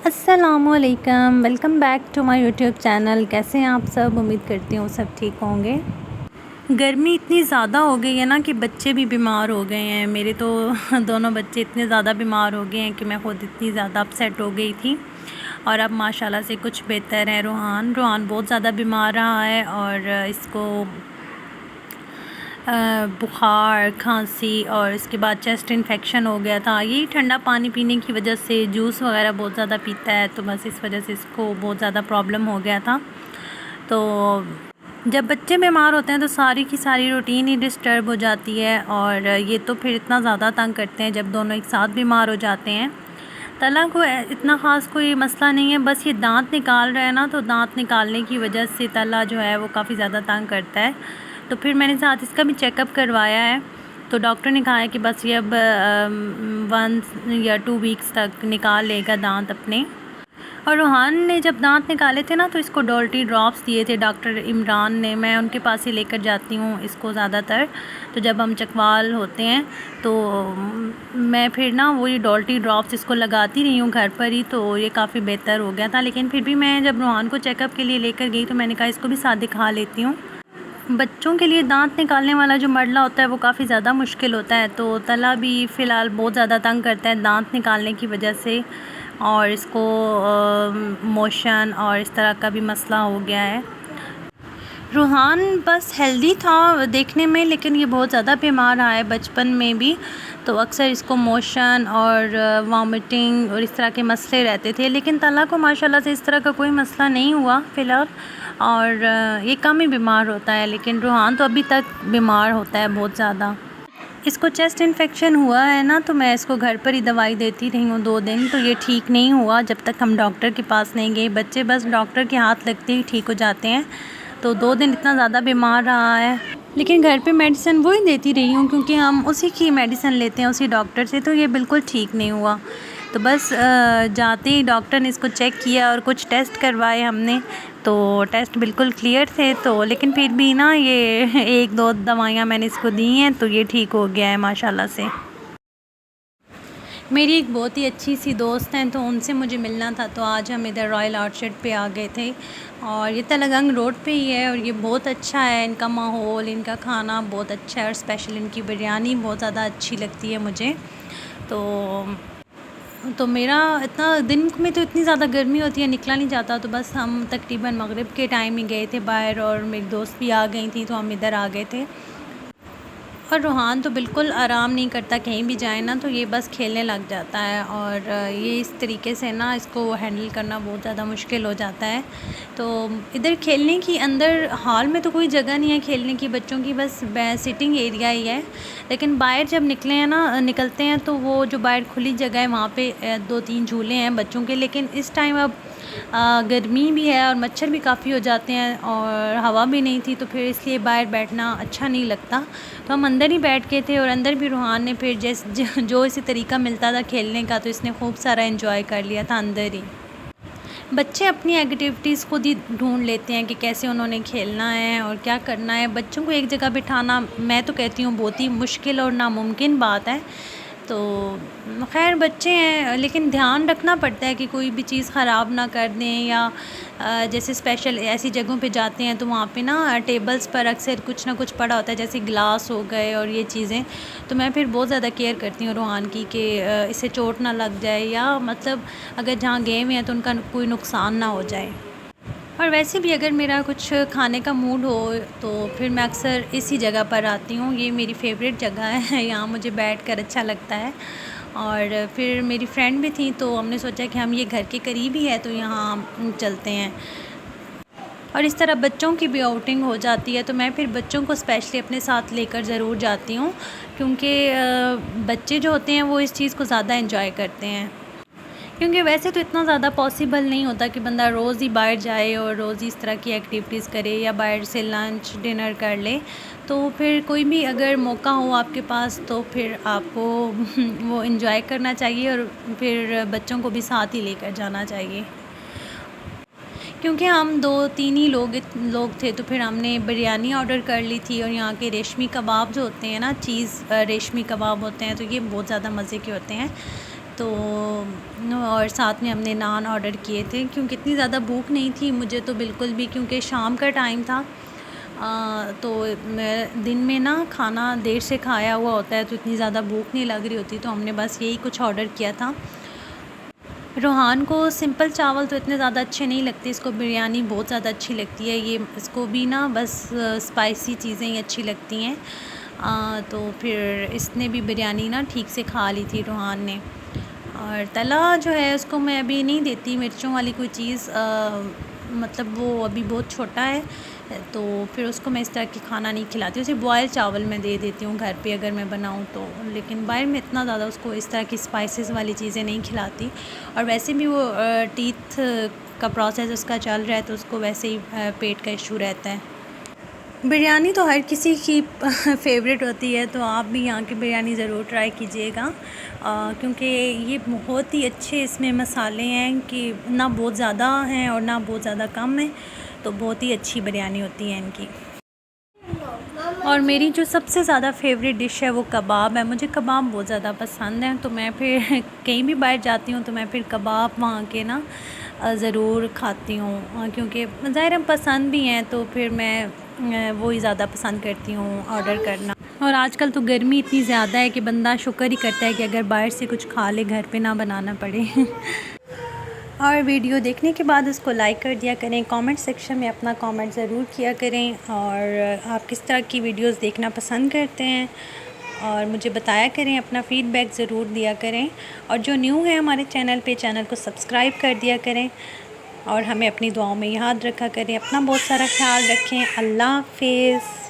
अस्सलामुअलैकुम, welcome back to my YouTube channel. कैसे हैं आप सब? उम्मीद करती हूँ सब ठीक होंगे। गर्मी इतनी ज़्यादा हो गई है ना कि बच्चे भी बीमार हो गए हैं। मेरे तो दोनों बच्चे इतने ज़्यादा बीमार हो गए हैं कि मैं ख़ुद इतनी ज़्यादा अपसेट हो गई थी। और अब माशाल्लाह से कुछ बेहतर है। रोहान बहुत ज़्यादा बीमार रहा है और इसको बुखार, खांसी और इसके बाद चेस्ट इन्फेक्शन हो गया था। यही ठंडा पानी पीने की वजह से, जूस वगैरह बहुत ज़्यादा पीता है, तो बस इस वजह से इसको बहुत ज़्यादा प्रॉब्लम हो गया था। तो जब बच्चे बीमार होते हैं तो सारी की सारी रूटीन ही डिस्टर्ब हो जाती है और ये तो फिर इतना ज़्यादा तंग करते हैं जब दोनों एक साथ बीमार हो जाते हैं। तला को इतना ख़ास कोई मसला नहीं है, बस ये दांत निकाल रहा है ना, तो दांत निकालने की वजह से तला जो है वो काफ़ी ज़्यादा तंग करता है। तो फिर मैंने साथ इसका भी चेकअप करवाया है, तो डॉक्टर ने कहा है कि बस ये अब 1 या 2 वीक्स तक निकाल लेगा दांत अपने। और रोहान ने जब दांत निकाले थे ना, तो इसको डोल्टी ड्रॉप्स दिए थे डॉक्टर इमरान ने। मैं उनके पास ही लेकर जाती हूँ इसको ज़्यादातर। तो जब हम चकवाल होते हैं तो मैं फिर ना वही डोल्टी ड्रॉप्स इसको लगाती रही हूँ घर पर ही, तो ये काफ़ी बेहतर हो गया था। लेकिन फिर भी मैं जब रोहान को चेकअप के लिए लेकर गई तो मैंने कहा इसको भी साथ दिखा लेती हूँ। बच्चों के लिए दांत निकालने वाला जो मरला होता है वो काफ़ी ज़्यादा मुश्किल होता है। तो तला भी फ़िलहाल बहुत ज़्यादा तंग करता है दांत निकालने की वजह से, और इसको मोशन और इस तरह का भी मसला हो गया है। रूहान बस हेल्दी था देखने में, लेकिन ये बहुत ज़्यादा बीमार रहा है बचपन में भी। तो अक्सर इसको मोशन और वॉमिटिंग और इस तरह के मसले रहते थे, लेकिन तला को माशाल्लाह से इस तरह का कोई मसला नहीं हुआ फ़िलहाल। और ये कम ही बीमार होता है, लेकिन रूहान तो अभी तक बीमार होता है बहुत ज़्यादा। इसको चेस्ट इन्फेक्शन हुआ है ना, तो मैं इसको घर पर ही दवाई देती रही हूँ 2 दिन, तो ये ठीक नहीं हुआ जब तक हम डॉक्टर के पास नहीं गए। बच्चे बस डॉक्टर के हाथ लगते ही ठीक हो जाते हैं। तो 2 दिन इतना ज़्यादा बीमार रहा है, लेकिन घर पे मेडिसिन वही देती रही हूँ क्योंकि हम उसी की मेडिसिन लेते हैं उसी डॉक्टर से, तो ये बिल्कुल ठीक नहीं हुआ। तो बस जाते ही डॉक्टर ने इसको चेक किया और कुछ टेस्ट करवाए हमने, तो टेस्ट बिल्कुल क्लियर थे। तो लेकिन फिर भी ना ये 1-2 दवाइयाँ मैंने इसको दी हैं, तो ये ठीक हो गया है माशाल्लाह से। मेरी एक बहुत ही अच्छी सी दोस्त हैं, तो उनसे मुझे मिलना था, तो आज हम इधर रॉयल ऑर्चर्ड पे आ गए थे। और ये तलगंग रोड पे ही है और ये बहुत अच्छा है। इनका माहौल, इनका खाना बहुत अच्छा है और स्पेशल इनकी बिरयानी बहुत ज़्यादा अच्छी लगती है मुझे। तो मेरा इतना दिन में तो इतनी ज़्यादा गर्मी होती है, निकला नहीं जाता। तो बस हम तकरीबन मगरिब के टाइम ही गए थे बाहर, और मेरी दोस्त भी आ गई थी, तो हम इधर आ गए थे। और रूहान तो बिल्कुल आराम नहीं करता, कहीं भी जाए ना तो ये बस खेलने लग जाता है। और ये इस तरीके से ना इसको हैंडल करना बहुत ज़्यादा मुश्किल हो जाता है। तो इधर खेलने की, अंदर हॉल में तो कोई जगह नहीं है खेलने की बच्चों की, बस सिटिंग एरिया ही है। लेकिन बाहर जब निकलते हैं तो वो जो बाहर खुली जगह है वहाँ पे 2-3 झूले हैं बच्चों के। लेकिन इस टाइम अब गर्मी भी है और मच्छर भी काफ़ी हो जाते हैं और हवा भी नहीं थी, तो फिर इसलिए बाहर बैठना अच्छा नहीं लगता। तो हम अंदर ही बैठ के थे, और अंदर भी रूहान ने फिर जो इसी तरीका मिलता था खेलने का, तो इसने खूब सारा एंजॉय कर लिया था अंदर ही। बच्चे अपनी एक्टिविटीज़ खुद ही ढूंढ लेते हैं कि कैसे उन्होंने खेलना है और क्या करना है। बच्चों को एक जगह बिठाना, मैं तो कहती हूँ, बहुत ही मुश्किल और नामुमकिन बात है। तो खैर बच्चे हैं, लेकिन ध्यान रखना पड़ता है कि कोई भी चीज़ ख़राब ना कर दें। या जैसे स्पेशल ऐसी जगहों पे जाते हैं तो वहाँ पे ना टेबल्स पर अक्सर कुछ ना कुछ पड़ा होता है, जैसे गिलास हो गए और ये चीज़ें। तो मैं फिर बहुत ज़्यादा केयर करती हूँ रूहान की कि इसे चोट ना लग जाए, या मतलब अगर जहाँ गए हुए हैं तो उनका कोई नुकसान ना हो जाए। और वैसे भी अगर मेरा कुछ खाने का मूड हो तो फिर मैं अक्सर इसी जगह पर आती हूँ। ये मेरी फ़ेवरेट जगह है, यहाँ मुझे बैठकर अच्छा लगता है। और फिर मेरी फ्रेंड भी थी, तो हमने सोचा कि हम ये घर के करीब ही है तो यहाँ चलते हैं। और इस तरह बच्चों की भी आउटिंग हो जाती है, तो मैं फिर बच्चों को स्पेशली अपने साथ लेकर ज़रूर जाती हूँ, क्योंकि बच्चे जो होते हैं वो इस चीज़ को ज़्यादा एंजॉय करते हैं। क्योंकि वैसे तो इतना ज़्यादा पॉसिबल नहीं होता कि बंदा रोज़ ही बाहर जाए और रोज़ ही इस तरह की एक्टिविटीज़ करे या बाहर से लंच डिनर कर ले। तो फिर कोई भी अगर मौका हो आपके पास तो फिर आपको वो एंजॉय करना चाहिए, और फिर बच्चों को भी साथ ही लेकर जाना चाहिए। क्योंकि हम 2-3 ही लोग थे, तो फिर हमने बिरयानी ऑर्डर कर ली थी। और यहाँ के रेशमी कबाब जो होते हैं ना, चीज़ रेशमी कबाब होते हैं, तो ये बहुत ज़्यादा मज़े के होते हैं। तो और साथ में हमने नान ऑर्डर किए थे, क्योंकि इतनी ज़्यादा भूख नहीं थी मुझे तो बिल्कुल भी, क्योंकि शाम का टाइम था। तो मैं दिन में ना खाना देर से खाया हुआ होता है तो इतनी ज़्यादा भूख नहीं लग रही होती, तो हमने बस यही कुछ ऑर्डर किया था। रोहान को सिंपल चावल तो इतने ज़्यादा अच्छे नहीं लगते, इसको बिरयानी बहुत ज़्यादा अच्छी लगती है। ये इसको भी ना बस स्पाइसी चीज़ें ही अच्छी लगती हैं। तो फिर इसने भी बिरयानी ना ठीक से खा ली थी रोहान ने। और तला जो है उसको मैं अभी नहीं देती, मिर्चों वाली कोई चीज़, मतलब वो अभी बहुत छोटा है, तो फिर उसको मैं इस तरह की खाना नहीं खिलाती। उसे बॉयल चावल मैं दे देती हूँ घर पे अगर मैं बनाऊँ तो, लेकिन बाहर में इतना ज़्यादा उसको इस तरह की स्पाइसेस वाली चीज़ें नहीं खिलाती। और वैसे भी वो टीथ का प्रोसेस उसका चल रहा है, तो उसको वैसे ही पेट का इशू रहता है। बिरयानी तो हर किसी की फेवरेट होती है, तो आप भी यहाँ की बिरयानी ज़रूर ट्राई कीजिएगा, क्योंकि ये बहुत ही अच्छे इसमें मसाले हैं कि ना बहुत ज़्यादा हैं और ना बहुत ज़्यादा कम है, तो बहुत ही अच्छी बिरयानी होती है इनकी। और मेरी जो सबसे ज़्यादा फेवरेट डिश है वो कबाब है। मुझे कबाब बहुत ज़्यादा पसंद है, तो मैं फिर कहीं भी बाहर जाती हूँ तो मैं फिर कबाब वहाँ के ना ज़रूर खाती हूँ, क्योंकि ज़ाहिर पसंद भी हैं, तो फिर मैं वो ही ज़्यादा पसंद करती हूँ ऑर्डर करना। और आजकल तो गर्मी इतनी ज़्यादा है कि बंदा शुक्र ही करता है कि अगर बाहर से कुछ खा ले, घर पे ना बनाना पड़े। और वीडियो देखने के बाद उसको लाइक कर दिया करें, कमेंट सेक्शन में अपना कमेंट ज़रूर किया करें, और आप किस तरह की वीडियोस देखना पसंद करते हैं और मुझे बताया करें, अपना फ़ीडबैक ज़रूर दिया करें। और जो न्यू है हमारे चैनल पे, चैनल को सब्सक्राइब कर दिया करें और हमें अपनी दुआओं में याद रखा करें। अपना बहुत सारा ख्याल रखें। अल्लाह हाफ़िज़।